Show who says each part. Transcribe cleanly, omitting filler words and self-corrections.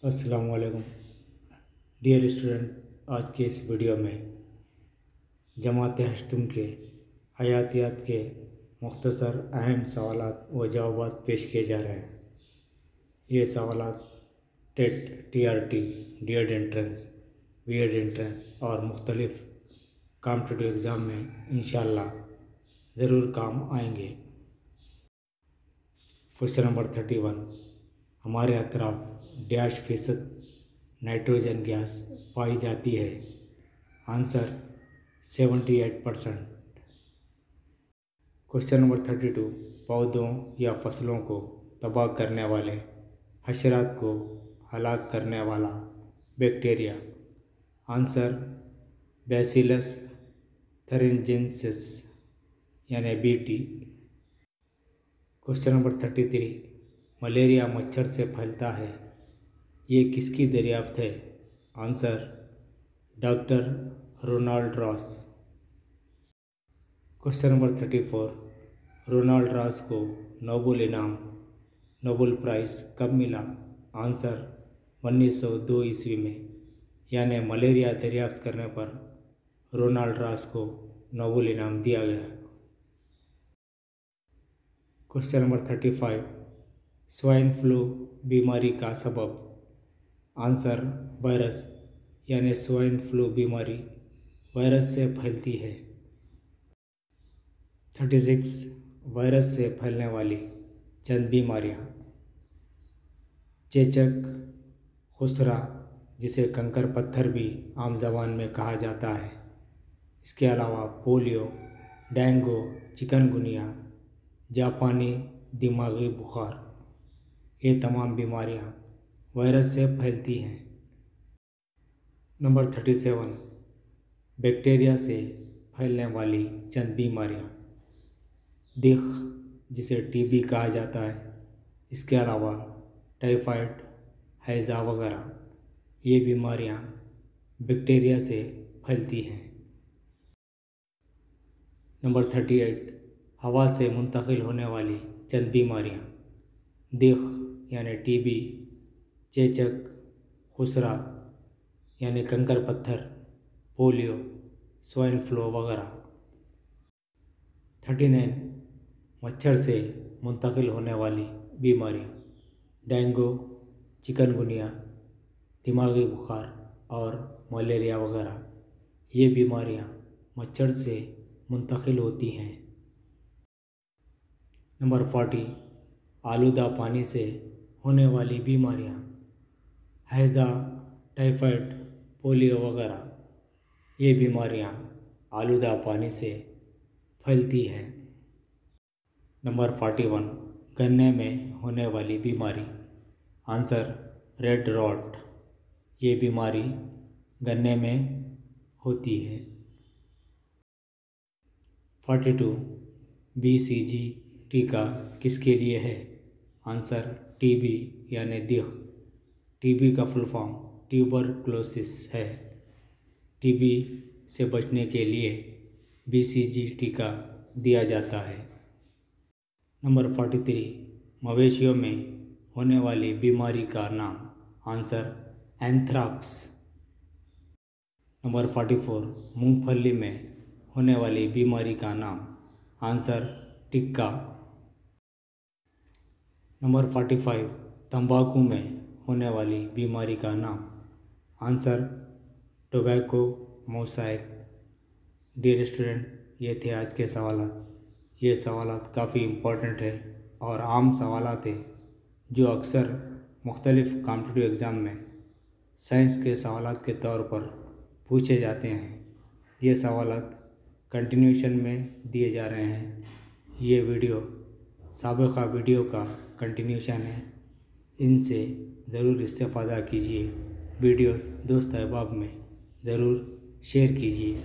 Speaker 1: अस्सलाम वालेकुम dear student. आज के इस वीडियो में जमात हश्तुम के हयातियात के मुख्तसर अहम सवालात व जवाबात पेश किए जा रहे हैं। ये सवालात TET, TRT, D Ed entrance, B Ed entrance और मुख्तलिफ कॉम्पिटिटिव एग्ज़ाम में इंशाअल्लाह ज़रूर काम आएंगे। क्वेश्चन नंबर 31, हमारे अतराफ डैश फीसद नाइट्रोजन गैस पाई जाती है। आंसर 78%। क्वेश्चन नंबर 32, पौधों या फसलों को तबाह करने वाले हशरात को हलाक करने वाला बैक्टीरिया। आंसर बैसिलस थरिंजेंसिस यानी BT। क्वेश्चन नंबर 33, मलेरिया मच्छर से फैलता है, ये किसकी दरियाफ्त है। Answer doctor Ronald Ross. Question number 34, Ronald Ross को नोबेल प्राइज़ कब मिला। आंसर 1902 ईस्वी में, यानी मलेरिया दरियाफ्त करने पर रोनाल्ड रॉस को नोबेल इनाम दिया गया। क्वेश्चन नंबर 35, स्वाइन फ्लू बीमारी का सबब। आंसर वायरस, यानी स्वाइन फ्लू बीमारी वायरस से फैलती है। 36, वायरस से फैलने वाली चंद बीमारियां। चेचक, खुसरा जिसे कंकर पत्थर भी आम ज़बान में कहा जाता है। इसके अलावा पोलियो, डेंगू, चिकनगुनिया, जापानी दिमागी बुखार, ये तमाम बीमारियां वायरस से फैलती हैं। नंबर 37, बैक्टीरिया से फैलने वाली चंद बीमारियां। दिख जिसे TB कहा जाता है, इसके अलावा टाइफाइड, हैज़ा वगैरह, ये बीमारियां बैक्टीरिया से फैलती हैं। नंबर 38, हवा से मुंतकिल होने वाली चंद बीमारियां। दिख यानी TB, चेचक, खुसरा यानी कंकर पत्थर, पोलियो, स्वाइन फ्लू वगैरह। 39, मच्छर से मुंतकिल होने वाली बीमारियां। डेंगू, चिकनगुनिया, दिमागी बुखार और मलेरिया वगैरह, ये बीमारियां मच्छर से मुंतकिल होती हैं। नंबर 40, आलूदा पानी से होने वाली बीमारियां। हैज़ा, टाइफाइड, पोलियो वगैरह, ये बीमारियां आलूदा पानी से फैलती हैं। नंबर 41, गन्ने में होने वाली बीमारी। आंसर रेड रॉट, ये बीमारी गन्ने में होती है। 42, BCG टीका किसके लिए है। आंसर TB यानी दिख, TB का फुल फॉर्म ट्यूबरक्लोसिस है। TB से बचने के लिए BCG टीका दिया जाता है। नंबर 43, मवेशियों में होने वाली बीमारी का नाम। Answer anthrax. नंबर 44, मूंगफली में होने वाली बीमारी का नाम। आंसर टिक्का। नंबर 45, तंबाकू में होने वाली बीमारी का नाम। Answer tobacco mosaic. Dear student, ये थे आज के सवालात। ये सवालात काफ़ी इम्पोर्टेंट है और आम सवालात है जो अक्सर मुख्तलिफ़ कॉम्पिटिटिव एग्ज़ाम में साइंस के सवालात के तौर पर पूछे जाते हैं। ये सवालात कंटिन्यूशन में दिए जा रहे हैं। ये वीडियो साबिक़ा वीडियो का कंटिन्यूशन है। इनसे ज़रूर इस्तेफ़ादा कीजिए। वीडियोस दोस्त अहबाब में ज़रूर शेयर कीजिए।